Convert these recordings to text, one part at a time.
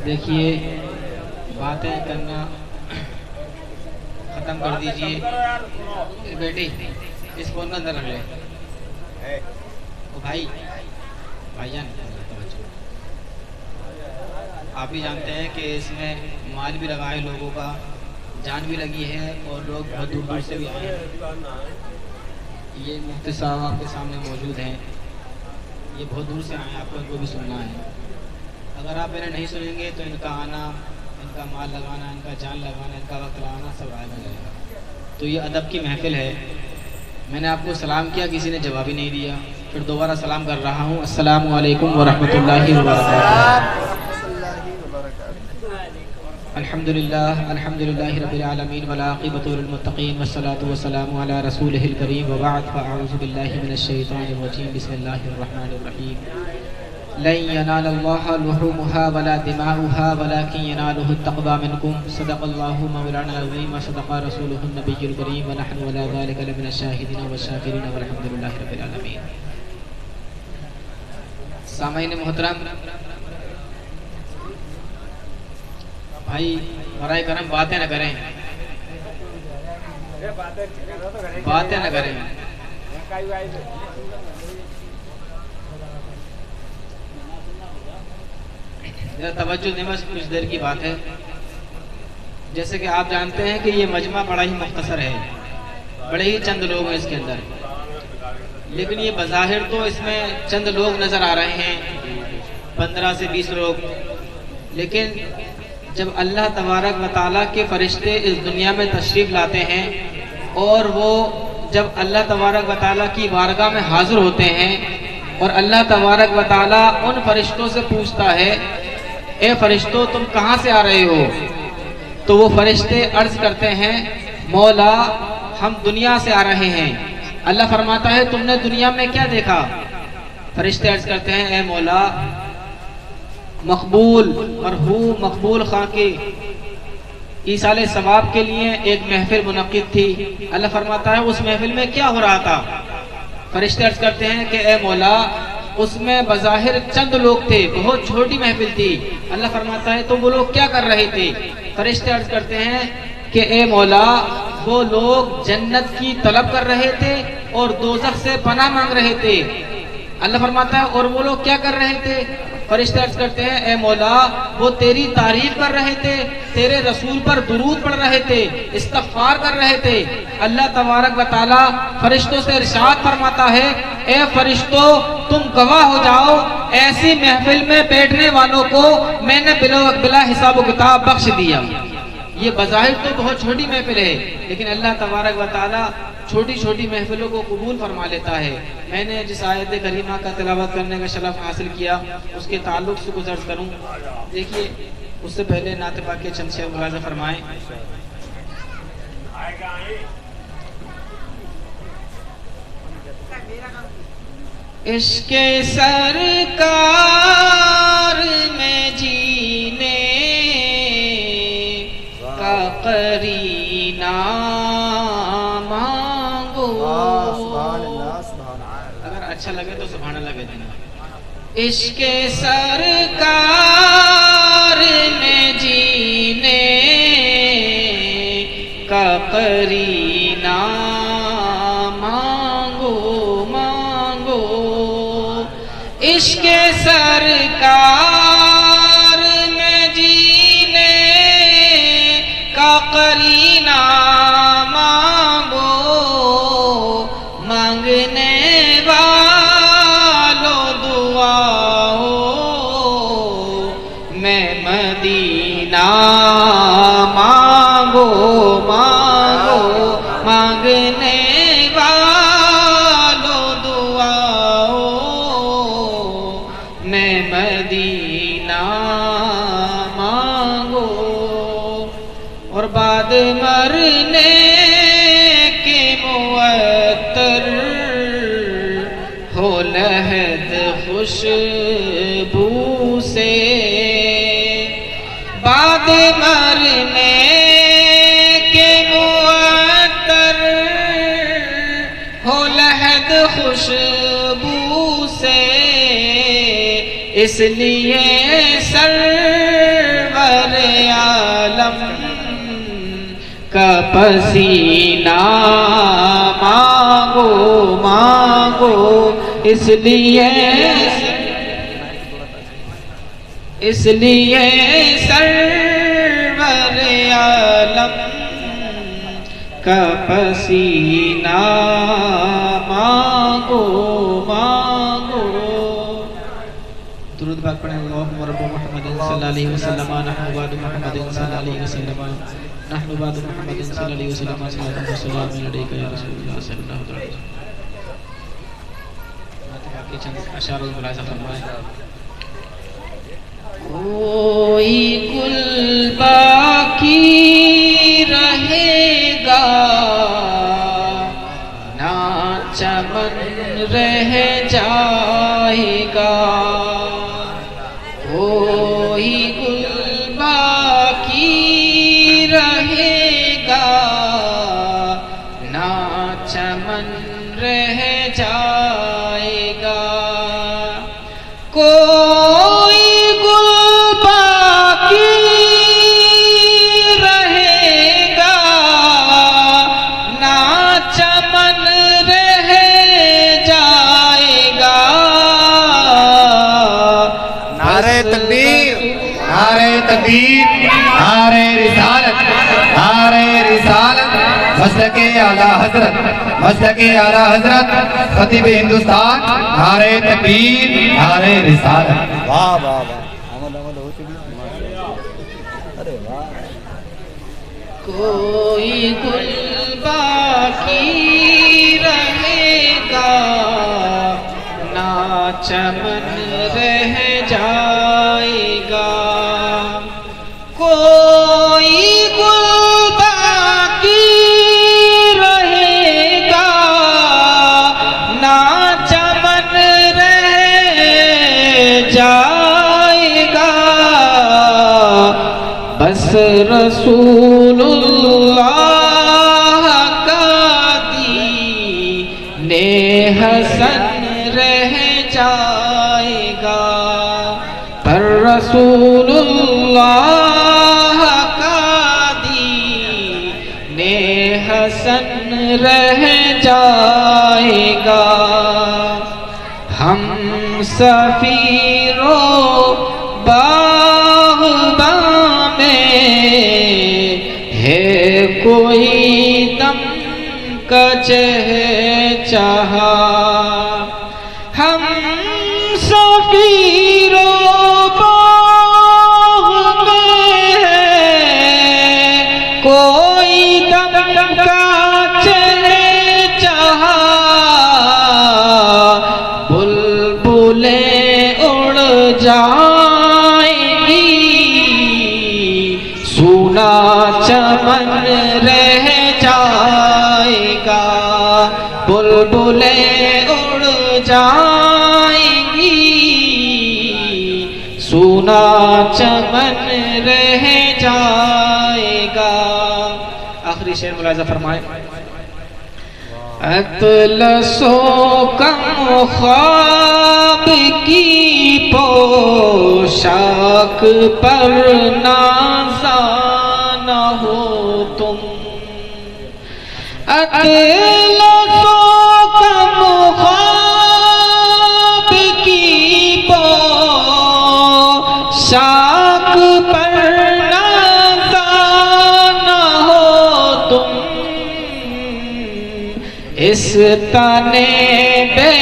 دیکھیے باتیں کرنا ختم کر دیجئے. بیٹی اس فون کا اندر رکھ لے. بھائی جان آپ بھی جانتے ہیں کہ اس میں مال بھی لگا ہے لوگوں کا, جان بھی لگی ہے, اور لوگ بہت دور دور سے بھی آئے ہیں. یہ مفتی صاحب آپ کے سامنے موجود ہیں, یہ بہت دور سے آئے ہیں, آپ کو ان کو بھی سننا ہے. اگر آپ انہیں نہیں سنیں گے تو ان کا آنا, ان کا مال لگانا, ان کا جان لگانا, ان کا وقت لگانا سب آئے ہو جائے گا. تو یہ ادب کی محفل ہے. میں نے آپ کو سلام کیا, کسی نے جواب ہی نہیں دیا. پھر دوبارہ سلام کر رہا ہوں. السلام علیکم ورحمۃ اللہ وبرکاتہ. الحمدللہ رب العالمین والعاقبۃ للمتقین والصلاۃ والسلام علی رسولہ الکریم وبعد فاعوذ باللہ من الشیطان الرجیم بسم اللہ الرحمن الرحیم. لن ينال الله لحومها ولا دماؤها ولكن يناله التقوى منكم. صدق الله مولانا العظيم وصدق رسوله النبي الكريم ونحن على ذلك لمن الشاهدين والشاكرين والحمد لله رب العالمين. سامعین محترم, بھائی برائے کرم باتیں نہ کریں, باتیں نہ کریں. توجہ دیں, بس کچھ دیر کی بات ہے. جیسے کہ آپ جانتے ہیں کہ یہ مجمع بڑا ہی مختصر ہے, بڑے ہی چند لوگ ہیں اس کے اندر, لیکن یہ بظاہر تو اس میں چند لوگ نظر آ رہے ہیں, 15 سے 20 لوگ. لیکن جب اللہ تبارک و تعالیٰ کے فرشتے اس دنیا میں تشریف لاتے ہیں اور وہ جب اللہ تبارک و تعالیٰ کی بارگاہ میں حاضر ہوتے ہیں اور اللہ تبارک و تعالیٰ ان فرشتوں سے پوچھتا ہے اے فرشتوں تم کہاں سے آ رہے ہو, تو وہ فرشتے عرض کرتے ہیں مولا ہم دنیا سے آ رہے ہیں. اللہ فرماتا ہے تم نے دنیا میں کیا دیکھا؟ فرشتے عرض کرتے ہیں اے مولا مقبول مرحوم مقبول خاں کے ایصال ثواب کے لیے ایک محفل منعقد تھی. اللہ فرماتا ہے اس محفل میں کیا ہو رہا تھا؟ فرشتے عرض کرتے ہیں کہ اے مولا اس میں بظاہر چند لوگ تھے, بہت چھوٹی محفل تھی. اللہ فرماتا ہے تو وہ لوگ کیا کر رہے تھے؟ فرشتے عرض کرتے ہیں کہ اے مولا وہ لوگ جنت کی طلب کر رہے تھے اور دوزخ سے پناہ مانگ رہے تھے. اللہ فرماتا ہے اور وہ لوگ کیا کر رہے تھے؟ فرشتے عرض کرتے ہیں اے مولا وہ تیری تعریف کر رہے تھے, تیرے رسول پر درود پڑھ رہے تھے, استغفار کر رہے تھے. اللہ تبارک و تعالیٰ فرشتوں سے ارشاد فرماتا ہے اے فرشتوں تم گواہ ہو جاؤ, ایسی محفل میں بیٹھنے والوں کو میں نے بلا حساب و کتاب بخش دیا. یہ بظاہر تو بہت چھوٹی محفل ہے, لیکن اللہ تبارک و تعالیٰ چھوٹی چھوٹی محفلوں کو قبول فرما لیتا ہے. میں نے جس آیت کریمہ کا تلاوت کرنے کا شرف حاصل کیا اس کے تعلق سے کچھ عرض کروں. دیکھیے اس سے پہلے نعت پاک کے چند شعر ملاحظہ فرمائیں. عشق سرکار میں جینے کا قرینہ مانگو. اگر اچھا لگے تو سبحان اللہ کہہ دینا. عشق سرکار میں جینے کا قرینہ مانگو مانگو. عشق سرکار میں جینے کا قرینہ مانگو. مانگنے والوں دعا ہو میں مدینہ مانگو مانگو. مانگنے والوں دعا ہو میں مدینہ مانگو. اور بعد مرنے کے معطر ہو لحد خوشبو سے. بعد مرنے کے معطر ہو لحد خوشبو سے. اس لیے سر عالم کا پسینہ مانگو مانگو، اس لیے سرور عالم کا پسینہ مانگو مانگو۔ درود پاک پڑھیں۔ اللہم رب محمد صلی اللہ علیہ وسلم، نحن بعد محمد صلی اللہ علیہ وسلم، نحن بعد محمد صلی اللہ علیہ وسلم، صلاۃ و سلام علیک یا رسول اللہ صلی اللہ علیہ وسلم۔ باقی چند اشعار ملاحظہ فرمائیں۔ کوئی گل باقی رہے گا، نہ چمن رہ جائے گا، کوئی گل باقی رہے گا، نہ چمن رہ جائے گا، کوئی گل باقی رہے گا، نہ چمن رہ جائے گا۔ نعرہ تکبیر، نعرہ تکبیر، نعرہ رسالت، نعرہ رسالت، مسلک اعلیٰ حضرت، مسلک اعلیٰ حضرت خطیب ہندوستان، نعرہ تکبیر، نعرہ رسالت۔ واہ واہ واہ، کوئی گل باقی رہے گا، نہ چمن رہ جائے گا، کوئی گل باقی رہے گا، نہ چمن رہ جائے گا، بس رسول اللہ کا دین حسن رہ جائے گا، پر رسول اللہ کا دین حسن رہ جائے گا۔ ہم سفیروں باغباں میں ہے کوئی دم کا چہچہا، ہم سفیروں باغ میں ہے کوئی دم کا چہچہا، بلبلیں اڑ جائیں گی، سونا چمن رہ جائے گا، بلبلیں اڑ جائیں گی، سونا چمن رہ جائے گا۔ آخری شعر ملاحظہ فرمائیں۔ اطلس و کم خواب کی پوشاک پر نازانا ہو تم، اطلس و کم خواب کی پوشاک پر نازانا ہو تم، اس تن بے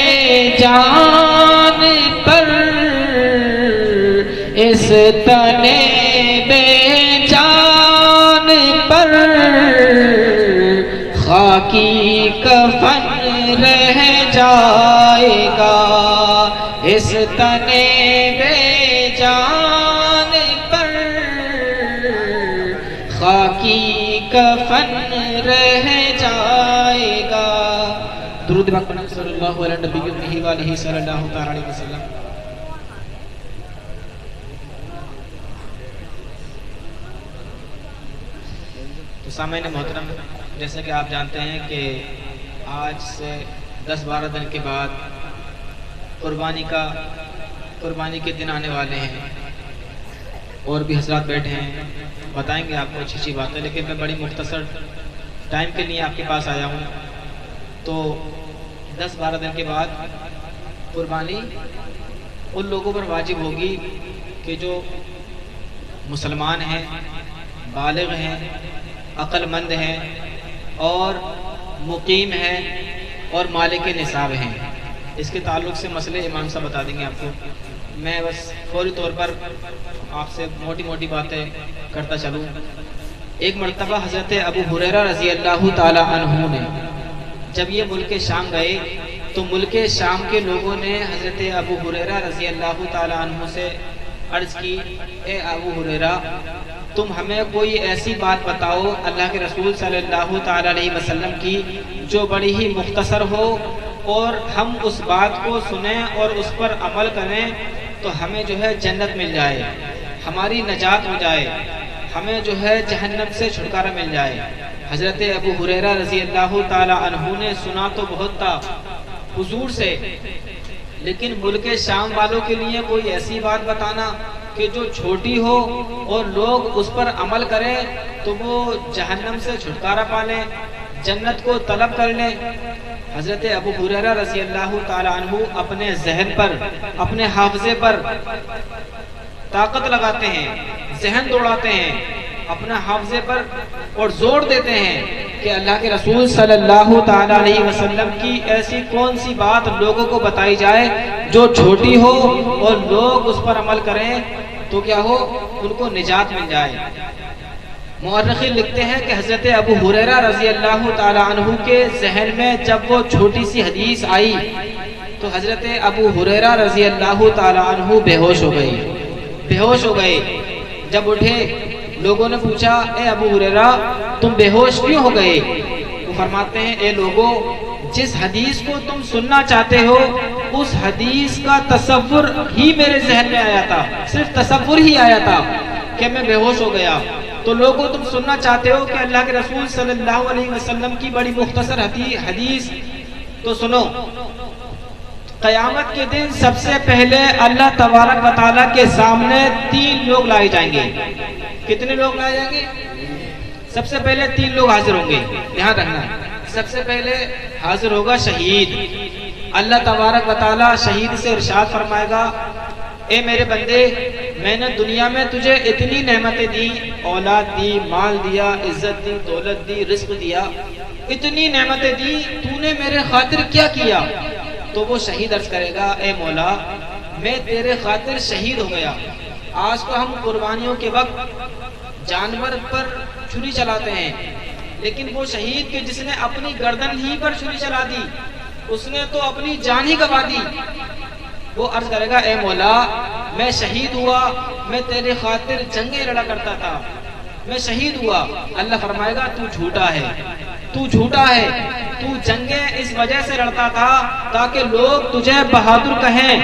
جان پر، اس تن بے جان پر خاکی کفن رہ جائے گا، اس تن بے جان پر خاکی کفن رہ جائے گا۔ درود پاک پڑھیں صلی اللہ علیہ نبی وآلہ صلی اللہ علیہ وسلم۔ تو سامعین محترم، جیسا کہ آپ جانتے ہیں کہ آج سے 10-12 دن کے بعد قربانی کے دن آنے والے ہیں، اور بھی حضرات بیٹھے ہیں، بتائیں گے آپ کو اچھی اچھی باتیں، لیکن میں بڑی مختصر ٹائم کے لیے آپ کے پاس آیا ہوں۔ تو 10-12 دن کے بعد قربانی ان لوگوں پر واجب ہوگی کہ جو مسلمان ہیں، بالغ ہیں، عقل مند ہیں اور مقیم ہیں اور مالک نصاب ہیں۔ اس کے تعلق سے مسئلے امام صاحب بتا دیں گے آپ کو، میں بس فوری طور پر آپ سے موٹی موٹی باتیں کرتا چلوں۔ ایک مرتبہ حضرت ابو ہریرہ رضی اللہ تعالی عنہ نے جب یہ ملک شام گئے تو ملک شام کے لوگوں نے حضرت ابو ہریرہ رضی اللہ تعالی عنہ سے عرض کی، اے ابو ہریرہ تم ہمیں کوئی ایسی بات بتاؤ اللہ کے رسول صلی اللہ تعالی علیہ وسلم کی جو بڑی ہی مختصر ہو اور ہم اس بات کو سنیں اور اس پر عمل کریں تو ہمیں جو ہے جنت مل جائے، ہماری نجات ہو جائے، ہمیں جو ہے جہنم سے چھٹکارا مل جائے۔ حضرت ابو ہریرہ رضی اللہ تعالی عنہ نے سنا تو بہت تھا حضور سے، لیکن ملک شام والوں کے لیے کوئی ایسی بات بتانا کہ جو چھوٹی ہو اور لوگ اس پر عمل کریں تو وہ جہنم سے چھٹکارا پا لیں، جنت کو طلب کر لیں۔ حضرت ابو ہریرہ رضی اللہ تعالی عنہ اپنے ذہن پر، اپنے حافظے پر طاقت لگاتے ہیں، ذہن دوڑاتے ہیں اپنا حافظے پر اور زور دیتے ہیں کہ اللہ کے رسول صلی اللہ تعالی علیہ وسلم کی ایسی کون سی بات لوگوں کو بتائی جائے جو چھوٹی ہو اور لوگ اس پر عمل کریں تو کیا ہو، ان کو نجات مل جائے۔ مورخین لکھتے ہیں کہ حضرت ابو ہریرہ رضی اللہ تعالی عنہ کے ذہن میں جب وہ چھوٹی سی حدیث آئی تو حضرت ابو ہریرہ رضی اللہ تعالی عنہ بے ہوش ہو گئے۔ جب اٹھے لوگوں نے پوچھا، اے ابو ہریرہ تم بے ہوش کیوں ہو گئے؟ وہ فرماتے ہیں، اے لوگوں جس حدیث کو تم سننا چاہتے ہو اس حدیث کا تصور ہی میرے ذہن میں آیا تھا، صرف تصور ہی آیا تھا کہ میں بے ہوش ہو گیا۔ تو لوگوں تم سننا چاہتے ہو کہ اللہ کے رسول صلی اللہ علیہ وسلم کی بڑی مختصر حدیث، تو سنو، قیامت کے دن سب سے پہلے اللہ تبارک و تعالیٰ کے سامنے 3 لوگ لائے جائیں گے۔ کتنے لوگ لائے جائیں گے؟ سب سے پہلے 3 لوگ حاضر ہوں گے، یہاں رکھنا۔ سب سے پہلے حاضر ہوگا شہید۔ اللہ تبارک و تعالیٰ شہید سے ارشاد فرمائے گا، اے میرے بندے میں نے دنیا میں تجھے اتنی نعمتیں دی، اولاد دی، مال دیا، عزت دی، دولت دی، رزق دیا، اتنی نعمتیں دی، تو نے میرے خاطر کیا کیا؟ تو وہ شہید عرض کرے گا، اے مولا میں تیرے خاطر شہید ہو گیا۔ آج تو ہم قربانیوں کے وقت جانور پر چھری چلاتے ہیں، لیکن وہ شہید کہ جس نے اپنی گردن ہی پر چھری چلا دی، اس نے تو اپنی جان ہی گنوا دی۔ وہ عرض کرے گا، اے مولا میں شہید ہوا، میں تیرے خاطر جنگیں لڑا کرتا تھا، میں شہید ہوا۔ اللہ فرمائے گا، تو جھوٹا ہے، تو جھوٹا ہے، تو جنگیں اس وجہ سے لڑتا تھا تاکہ لوگ تجھے بہادر کہیں،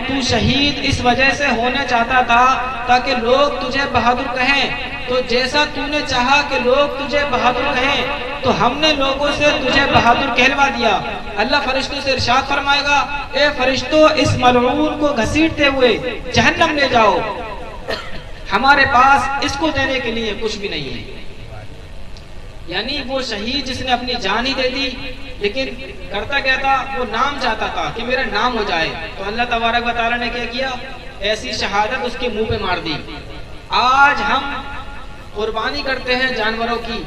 تو شہید اس وجہ سے ہونا چاہتا تھا تاکہ لوگ تجھے بہادر کہیں۔ تو جیسا تو نے چاہا کہ لوگ تجھے بہادر کہیں تو ہم نے لوگوں سے تجھے بہادر کہلوا دیا۔ اللہ فرشتوں سے ارشاد فرمائے گا، اے فرشتوں اس ملعون کو گھسیٹتے ہوئے جہنم لے جاؤ، ہمارے پاس اس کو دینے کے لیے کچھ بھی نہیں ہے۔ یعنی وہ شہید جس نے اپنی جان ہی دے دی، لیکن کرتا کیا تھا، وہ نام چاہتا تھا کہ میرا نام ہو جائے، تو اللہ تبارک و تعالیٰ نے کیا کیا، ایسی شہادت اس کے منہ پہ مار دی۔ آج ہم قربانی کرتے ہیں جانوروں کی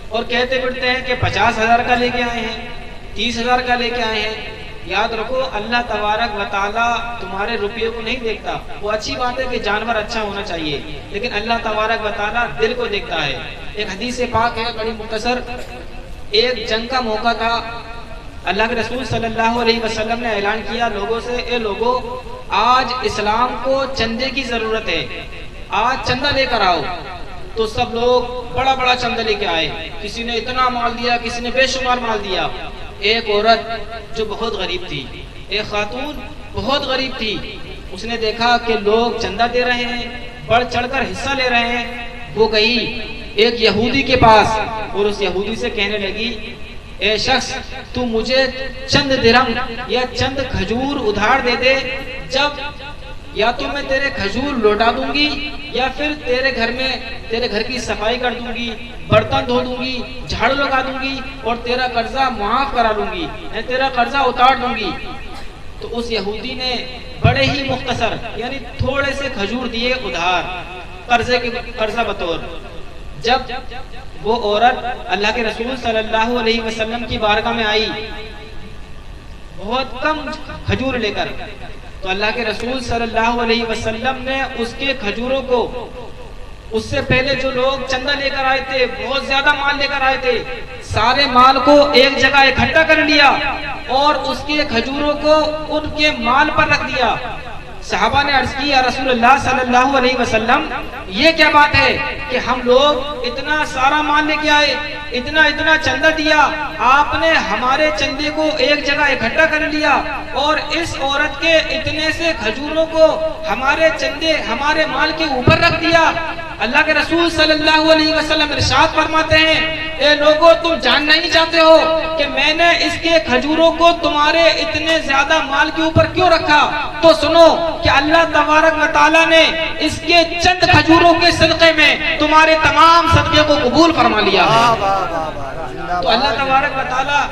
اور کہتے پھرتے ہیں کہ 50,000 کا لے کے آئے ہیں، 30,000 کا لے کے آئے ہیں۔ یاد رکھو اللہ تبارک و تعالیٰ تمہارے روپیے کو نہیں دیکھتا۔ وہ اچھی بات ہے کہ جانور اچھا ہونا چاہیے، لیکن اللہ تبارک و تعالیٰ دل کو دیکھتا ہے۔ ایک حدیث پاک ہے بڑی مختصر، ایک جنگ کا موقع تھا، اللہ کے رسول صلی اللہ علیہ وسلم نے اعلان کیا لوگوں سے، اے لوگوں آج اسلام کو چندے کی ضرورت ہے، آج چندہ لے کر آؤ۔ تو سب لوگ بڑا بڑا چندہ لے کے آئے، کسی نے اتنا مال دیا، کسی نے بے شمار مال دیا۔ ایک عورت جو بہت غریب تھی، ایک خاتون بہت غریب تھی، اس نے دیکھا کہ لوگ چندہ دے رہے ہیں، بڑھ چڑھ کر حصہ لے رہے ہیں، وہ گئی ایک یہودی کے پاس اور اس یہودی سے کہنے لگی، اے شخص تو مجھے چند درہم یا چند کھجور ادھار دے دے، جب یا تو میں تیرے کھجور لوٹا دوں گی یا پھر تیرے گھر کی صفائی کر دوں گی، برتن دھو دوں گی، جھاڑو لگا دوں گی اور تیرا قرضہ معاف کرا لوں گی، یعنی تیرا قرضہ اتار دوں گی۔ تو اس یہودی نے بڑے ہی مختصر یعنی تھوڑے سے کھجور دیے ادھار، قرضہ بطور۔ جب وہ عورت اللہ کے رسول صلی اللہ علیہ وسلم کی بارگاہ میں آئی بہت کم کھجور لے کر، تو اللہ کے رسول صلی اللہ علیہ وسلم نے اس کے کھجوروں کو، اس سے پہلے جو لوگ چندہ لے کر آئے تھے، بہت زیادہ مال لے کر آئے تھے، سارے مال کو ایک جگہ اکٹھا کر لیا اور اس کے کھجوروں کو ان کے مال پر رکھ دیا۔ صحابہ نے عرض کی یا رسول اللہ صلی اللہ علیہ وسلم یہ کیا بات ہے کہ ہم لوگ اتنا سارا مال لے کے آئے، اتنا چندہ دیا، آپ نے ہمارے چندے کو ایک جگہ اکٹھا کر لیا اور اس عورت کے اتنے سے کھجوروں کو ہمارے چندے ہمارے مال کے اوپر رکھ دیا۔ اللہ کے رسول صلی اللہ علیہ وسلم ارشاد فرماتے ہیں اے لوگو تم جاننا نہیں چاہتے ہو کہ میں نے اس کے کھجوروں کو تمہارے اتنے زیادہ مال کے اوپر کیوں رکھا؟ تو سنو کہ اللہ تبارک و تعالیٰ نے اس کے چند کھجوروں کے صدقے میں تمہارے تمام صدقے کو قبول فرما لیا ہے۔ تو اللہ تبارک و تعالیٰ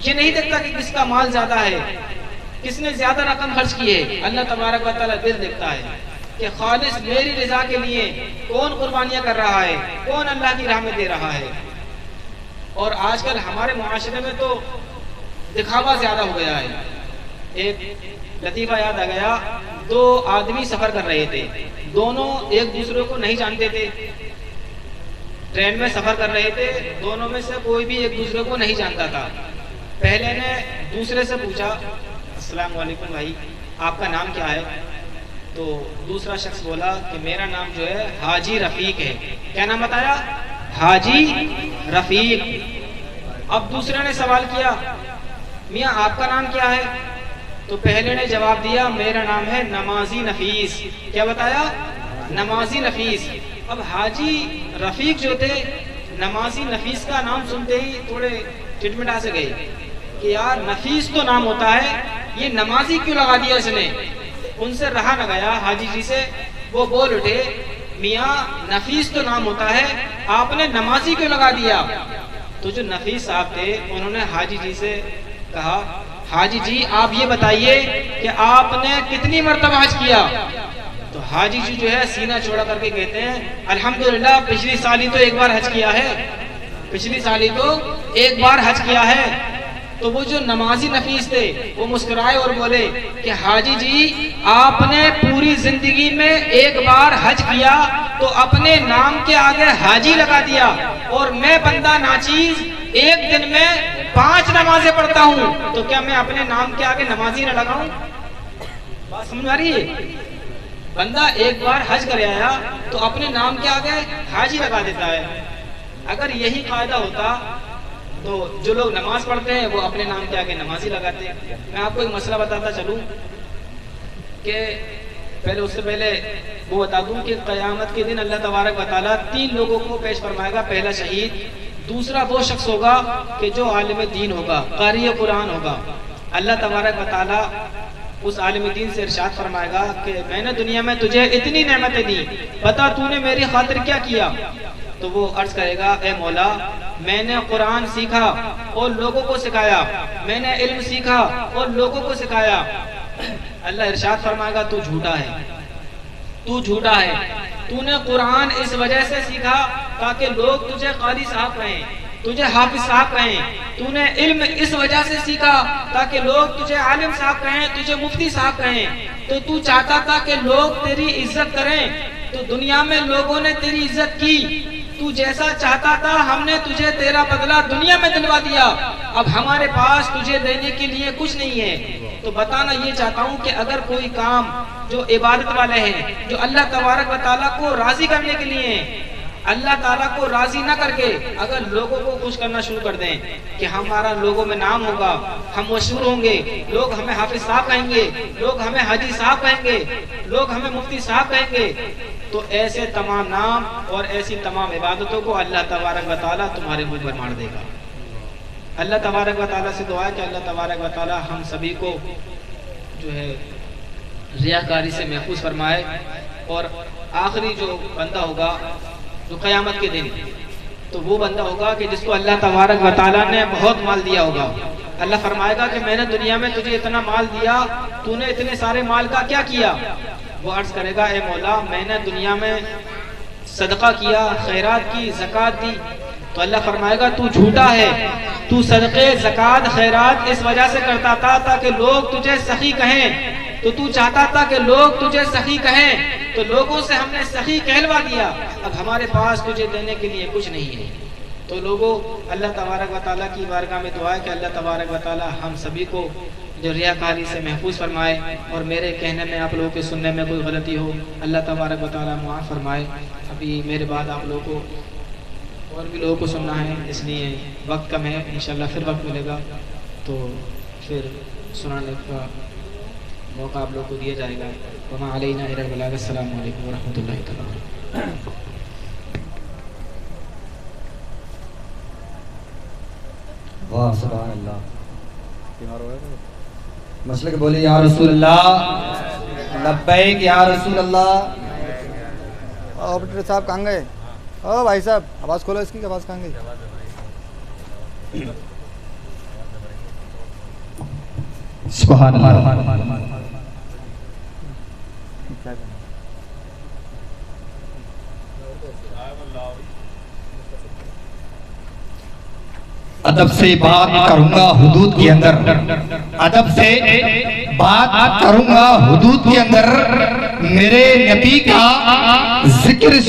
یہ نہیں دیکھتا کہ کس کا مال زیادہ ہے، کس نے زیادہ رقم خرچ کی ہے، اللہ تبارک و تعالیٰ دل دیکھتا ہے کہ خالص میری رضا کے لیے کون قربانیاں کر رہا ہے، کون اللہ کی راہ میں دے رہا ہے۔ اور آج کل ہمارے معاشرے میں تو دکھاوا زیادہ ہو گیا ہے۔ ایک لطیفہ یاد آ گیا، دو آدمی سفر کر رہے تھے، دونوں ایک دوسرے کو نہیں جانتے تھے، ٹرین میں سفر کر رہے تھے، دونوں میں سے کوئی بھی ایک دوسرے کو نہیں جانتا تھا۔ پہلے نے دوسرے سے پوچھا السلام علیکم بھائی آپ کا نام کیا ہے؟ تو دوسرا شخص بولا کہ میرا نام جو ہے حاجی رفیق ہے۔ کیا نام بتایا؟ حاجی رفیق۔ اب دوسرے نے سوال کیا میاں آپ کا نام کیا ہے؟ تو پہلے نے جواب دیا میرا نام ہے نمازی نفیس۔ کیا بتایا؟ نمازی نفیس۔ اب حاجی رفیق جو تھے نمازی نفیس کا نام سنتے ہی تھوڑے ٹٹمٹا سے گئے کہ یار نفیس تو نام ہوتا ہے، یہ نمازی کیوں لگا دیا اس نے؟ ان سے رہا نہ گیا حاجی جی سے، وہ بول اٹھے میاں نفیس تو نام ہوتا ہے، آپ نے نمازی کیوں لگا دیا؟ تو جو نفیس صاحب تھے انہوں نے حاجی جی سے کہا حاجی جی آپ یہ بتائیے کہ آپ نے کتنی مرتبہ حج کیا؟ تو حاجی جی جو ہے سینہ چوڑا کر کے کہتے ہیں الحمدللہ پچھلی سال ہی تو ایک بار حج کیا ہے، پچھلی سال ہی تو ایک بار حج کیا ہے۔ تو وہ جو نمازی نفیس تھے وہ مسکرائے اور بولے کہ حاجی جی آپ نے پوری زندگی میں ایک بار حج کیا تو اپنے نام کے آگے حاجی لگا دیا، اور میں بندہ ناچیز ایک دن میں 5 نمازیں پڑھتا ہوں، تو کیا میں اپنے نام کے آگے نمازی نہ لگاؤں؟ بات سمجھ آ رہی ہے؟ بندہ ایک بار حج کر آیا تو اپنے نام کے آگے حاجی لگا دیتا ہے۔ اگر یہی قاعدہ ہوتا تو جو لوگ نماز پڑھتے ہیں وہ اپنے نام کے آگے نمازی لگاتے ہیں۔ میں آپ کو ایک مسئلہ بتاتا چلوں کہ پہلے اس سے پہلے وہ بتا دوں کہ قیامت کے دن اللہ تبارک و تعالیٰ 3 لوگوں کو پیش فرمائے گا۔ پہلا شہید، دوسرا وہ شخص ہوگا کہ جو عالم دین ہوگا، قاری قرآن ہوگا۔ اللہ تبارک و تعالیٰ اس عالم دین سے ارشاد فرمائے گا کہ میں نے دنیا میں تجھے اتنی نعمتیں دی، بتا تو نے میری خاطر کیا کیا؟ تو وہ عرض کرے گا اے مولا میں نے قرآن سیکھا اور لوگوں کو سکھایا، میں نے علم سیکھا اور لوگوں کو سکھایا۔ اللہ ارشاد فرمائے گا تو جھوٹا ہے، تو جھوٹا ہے، تو نے قرآن اس وجہ سے سیکھا تاکہ لوگ تجھے قاری صاحب کہیں، تجھے حافظ صاحب کہیں، تو نے علم اس وجہ سے سیکھا تاکہ لوگ تجھے عالم صاحب کہیں، تجھے مفتی صاحب کہیں، تو چاہتا تھا کہ لوگ تیری عزت کریں، تو دنیا میں لوگوں نے تیری عزت کی، تو جیسا چاہتا تھا ہم نے تجھے تیرا بدلہ دنیا میں دلوا دیا، اب ہمارے پاس تجھے دینے کے لیے کچھ نہیں ہے۔ تو بتانا یہ چاہتا ہوں کہ اگر کوئی کام جو عبادت والے ہیں، جو اللہ تبارک و تعالیٰ کو راضی کرنے کے لیے ہیں، اللہ تعالیٰ کو راضی نہ کر کے اگر لوگوں کو خوش کرنا شروع کر دیں کہ ہمارا لوگوں میں نام ہوگا، ہم مشہور ہوں گے، لوگ ہمیں حافظ صاحب کہیں گے، لوگ ہمیں حاجی صاحب کہیں گے، لوگ ہمیں مفتی صاحب کہیں گے، تو ایسے تمام نام اور ایسی تمام عبادتوں کو اللہ تبارک و تعالیٰ تمہارے منہ پر مار دے گا۔ اللہ تبارک و تعالیٰ سے دعا ہے کہ اللہ تبارک و تعالیٰ ہم سبھی کو جو ہے ریاکاری سے محفوظ فرمائے، اور آخری جو بندہ ہوگا جو قیامت کے دن، تو وہ بندہ ہوگا کہ جس کو اللہ تبارک و تعالیٰ نے بہت مال دیا ہوگا۔ اللہ فرمائے گا کہ میں نے دنیا میں تجھے اتنا مال دیا، تو نے اتنے سارے مال کا کیا کیا؟ وہ عرض کرے گا اے مولا میں نے دنیا میں صدقہ کیا، خیرات کی، زکوٰۃ دی۔ تو اللہ فرمائے گا تو جھوٹا ہے، تو صدقے، زکوٰۃ، خیرات اس وجہ سے کرتا تھا تاکہ لوگ تجھے سخی کہیں، تو چاہتا تھا کہ لوگ تجھے سخی کہیں، تو لوگوں سے ہم نے سخی کہلوا دیا، اب ہمارے پاس تجھے دینے کے لیے کچھ نہیں ہے۔ تو لوگوں، اللہ تبارک و تعالیٰ کی بارگاہ میں دعا ہے کہ اللہ تبارک و تعالیٰ ہم سبھی کو جو ریاکاری سے محفوظ فرمائے، اور میرے کہنے میں آپ لوگوں کے سننے میں کوئی غلطی ہو اللہ تبارک و تعالیٰ معاف فرمائے۔ ابھی میرے بعد آپ لوگوں کو اور بھی لوگوں کو سننا ہے، اس لیے وقت کم ہے، انشاءاللہ پھر وقت ملے گا تو پھر سنانے کا موقع آپ لوگوں کو دیا جائے گا۔ وما علینا الا البلاغ۔ السلام علیکم ورحمۃ اللہ تعالیٰ۔ واہ سبحان اللہ۔ مسئلہ کہ بولے یا رسول اللہ، لبیک یا رسول اللہ۔ آپریٹر صاحب کہاں گئے؟ او بھائی صاحب آواز کھولو اس کی، آواز کہاں گئی؟ سبحان اللہ۔ ادب سے بات کروں گا حدود کے اندر، ادب سے بات کروں گا حدود کے اندر، میرے نبی کا ذکر